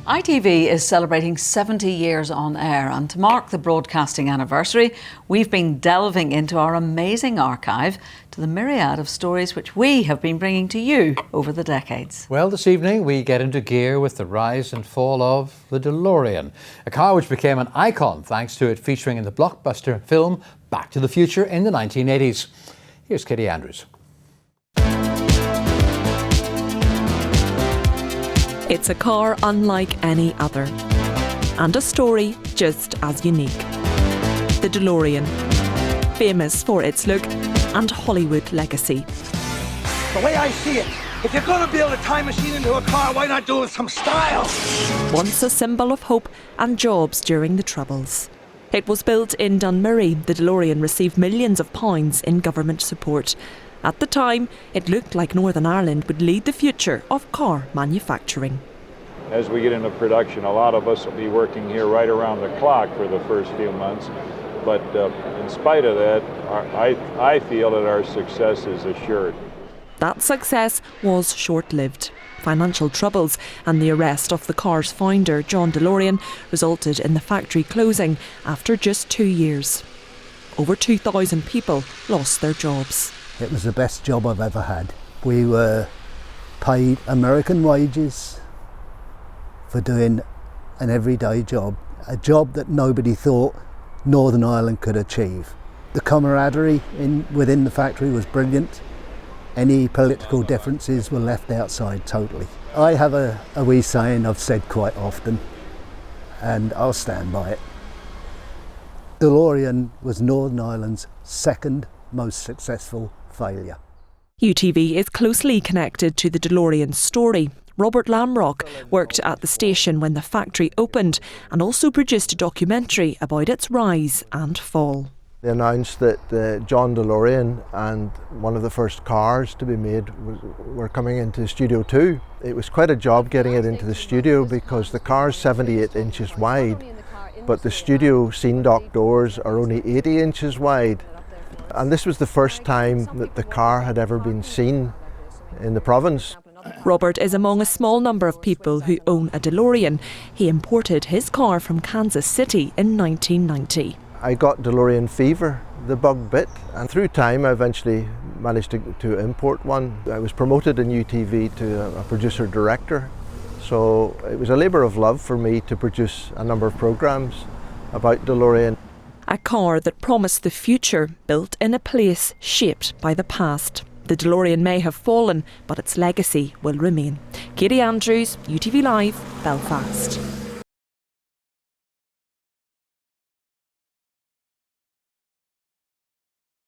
ITV is celebrating 70 years on air, and to mark the broadcasting anniversary, we've been delving into our amazing archive to the myriad of stories which we have been bringing to you over the decades. Well, this evening we get into gear with the rise and fall of the DeLorean, a car which became an icon thanks to it featuring in the blockbuster film Back to the Future in the 1980s. Here's Kitty Andrews. It's a car unlike any other, and a story just as unique. The DeLorean, famous for its look and Hollywood legacy. The way I see it, if you're going to build a time machine into a car, why not do it with some style? Once a symbol of hope and jobs during the Troubles. It was built in Dunmurry. The DeLorean received millions of pounds in government support. At the time, it looked like Northern Ireland would lead the future of car manufacturing. As we get into production, a lot of us will be working here right around the clock for the first few months. But in spite of that, I feel that our success is assured. That success was short-lived. Financial troubles and the arrest of the car's founder, John DeLorean, resulted in the factory closing after just 2 years. Over 2,000 people lost their jobs. It was the best job I've ever had. We were paid American wages for doing an everyday job, a job that nobody thought Northern Ireland could achieve. The camaraderie within the factory was brilliant. Any political differences were left outside totally. I have a wee saying I've said quite often, and I'll stand by it. DeLorean was Northern Ireland's second most successful failure. UTV is closely connected to the DeLorean story. Robert Lamrock worked at the station when the factory opened and also produced a documentary about its rise and fall. They announced that John DeLorean and one of the first cars to be made were coming into Studio 2. It was quite a job getting it into the studio because the car's 78 inches wide, but the studio scene dock doors are only 80 inches wide. And this was the first time that the car had ever been seen in the province. Robert is among a small number of people who own a DeLorean. He imported his car from Kansas City in 1990. I got DeLorean fever, the bug bit, and through time I eventually managed to import one. I was promoted in UTV to a producer-director, so it was a labour of love for me to produce a number of programmes about DeLorean. A car that promised the future, built in a place shaped by the past. The DeLorean may have fallen, but its legacy will remain. Katie Andrews, UTV Live, Belfast.